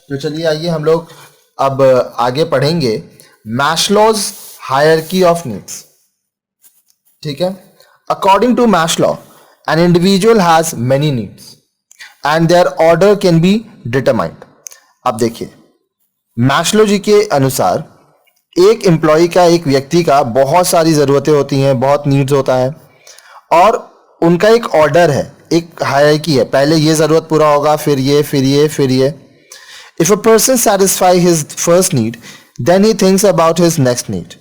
तो चलिए आइए हम लोग अब आगे पढ़ेंगे मैस्लोज हायरार्की ऑफ नीड्स। ठीक है, according to Maslow an individual has many needs and their order can be determined. अब देखिए मैस्लो जी के अनुसार एक एम्प्लॉय का, एक व्यक्ति का बहुत सारी ज़रूरतें होती हैं, बहुत नीड्स होता है और उनका एक ऑर्डर है, एक हायरार्की है। पहले ये ज़रूरत पूरा होगा, फिर ये, फिर ये, फिर ये। If a person satisfy his first need then he thinks about his next need.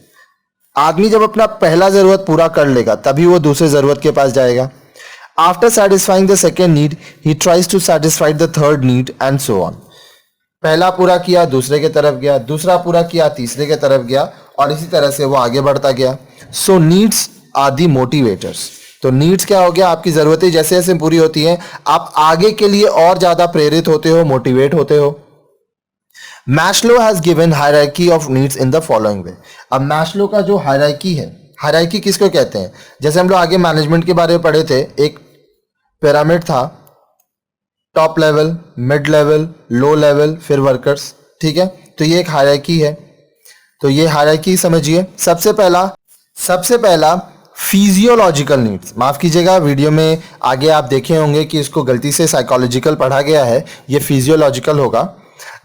आदमी जब अपना पहला ज़रूरत पूरा कर लेगा तभी वो दूसरे ज़रूरत के पास जाएगा। After satisfying the second need he tries to satisfy the third need and so on. पहला पूरा किया, दूसरे के तरफ गया, दूसरा पूरा किया, तीसरे के तरफ गया और इसी तरह से वो आगे बढ़ता गया। सो नीड्स आर दी मोटिवेटर्स। तो नीड्स क्या हो गया, आपकी ज़रूरतें जैसे जैसे पूरी होती हैं आप आगे के लिए और ज़्यादा प्रेरित होते हो, मोटिवेट होते हो। Maslow has given hierarchy of needs in the following वे। अब मैस्लो का जो हायरार्की है, हायरार्की किसको कहते हैं? जैसे हम लोग आगे मैनेजमेंट के बारे में पढ़े थे, एक पिरामिड था, top level, mid level, low level, फिर वर्कर्स। ठीक है, तो ये एक हायरार्की है। तो ये हायरार्की समझिए। सबसे पहला फिजियोलॉजिकल नीड्स। माफ कीजिएगा, वीडियो में आगे आप देखे होंगे कि इसको गलती से साइकोलॉजिकल पढ़ा गया है, ये फिजियोलॉजिकल होगा।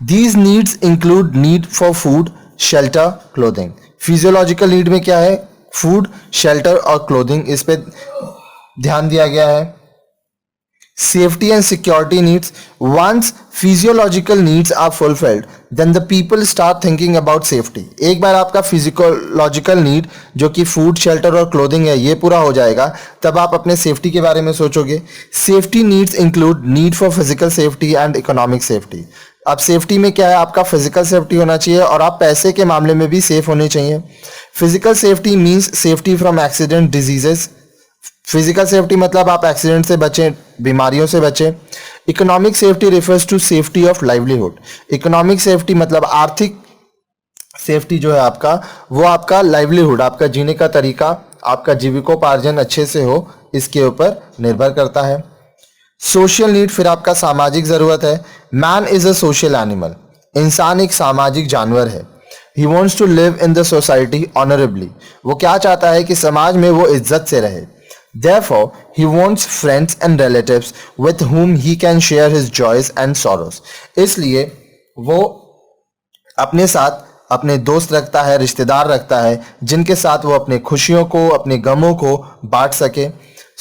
These needs include need for food, shelter, clothing. Physiological need में क्या है? फूड, शेल्टर और क्लोथिंग, इस पे ध्यान दिया गया है। Safety and security needs. Once physiological needs are fulfilled, then the people start thinking about safety. एक बार आपका physiological need जो कि food, shelter और clothing है ये पूरा हो जाएगा, तब आप अपने safety के बारे में सोचोगे। Safety needs include need for physical safety and economic safety. अब सेफ्टी में क्या है? आपका फिजिकल सेफ्टी होना चाहिए और आप पैसे के मामले में भी सेफ होने चाहिए। Physical safety means safety from accident, diseases. Physical safety मतलब आप एक्सीडेंट से बचें, बीमारियों से बचें। Economic safety refers to safety of livelihood. Economic safety मतलब आर्थिक सेफ्टी जो है आपका, वो आपका लाइवलीहुड, आपका जीने का तरीका, आपका जीविकोपार्जन अच्छे से हो, इसके ऊपर निर्भर करता है। सोशल नीड फिर आपका सामाजिक ज़रूरत है। Man is a social animal. इंसान एक सामाजिक जानवर है। He wants to live in the society honourably. वो क्या चाहता है कि समाज में वो इज्जत से रहे। Therefore, he wants friends and relatives with whom he can share his joys and sorrows. इसलिए वो अपने साथ अपने दोस्त रखता है, रिश्तेदार रखता है, जिनके साथ वो अपने खुशियों को, अपने गमों को बांट सके।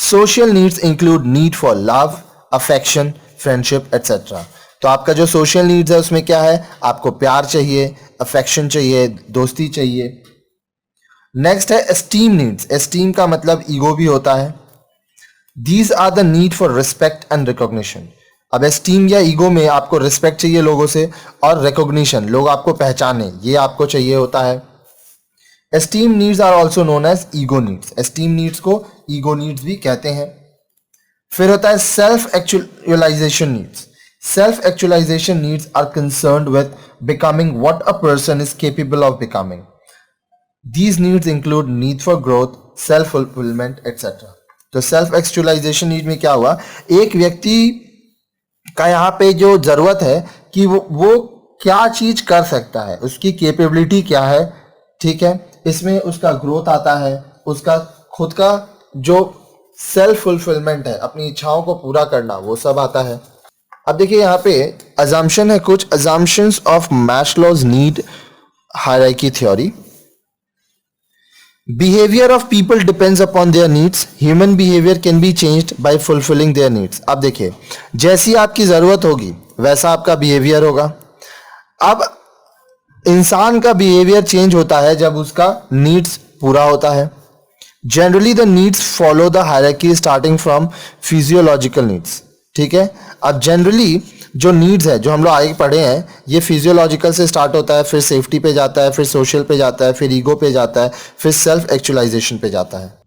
Social needs include need for love, affection, friendship, etc. तो आपका जो सोशल नीड्स है उसमें क्या है? आपको प्यार चाहिए, अफेक्शन चाहिए, दोस्ती चाहिए। नेक्स्ट है एस्टीम नीड्स। एस्टीम का मतलब ईगो भी होता है। These are the need for respect and recognition. अब एस्टीम या ईगो में आपको रिस्पेक्ट चाहिए लोगों से और रिकॉग्निशन, लोग आपको पहचाने, ये आपको चाहिए होता है। Esteem needs are also known as ego needs. Esteem needs को ईगो नीड्स भी कहते हैं। फिर होता है self actualisation needs. Self actualisation needs are concerned with becoming what a person is capable of becoming. These needs include need for growth, self-fulfillment, etc. तो self actualisation need में क्या हुआ? एक व्यक्ति का यहाँ पे जो जरूरत है कि वो क्या चीज कर सकता है, उसकी कैपेबिलिटी क्या है। ठीक है, इसमें उसका ग्रोथ आता है, उसका खुद का जो सेल्फ फुलफिलमेंट है, अपनी इच्छाओं को पूरा करना, वो सब आता है। अब देखिए यहाँ पे अजम्पशन है, कुछ assumptions of Maslow's need hierarchy theory. Behavior of people depends upon their needs. Human behavior can be changed by fulfilling their needs. अब देखिए, जैसी आपकी ज़रूरत होगी वैसा आपका बिहेवियर होगा। अब इंसान का बिहेवियर चेंज होता है जब उसका नीड्स पूरा होता है। Generally the needs follow the hierarchy starting from physiological needs. ठीक है, अब जनरली जो नीड्स है, जो हम लोग आगे पढ़े हैं, ये फिजियोलॉजिकल से स्टार्ट होता है, फिर सेफ्टी पे जाता है, फिर सोशल पे जाता है, फिर ईगो पे जाता है, फिर सेल्फ एक्चुअलाइजेशन पे जाता है।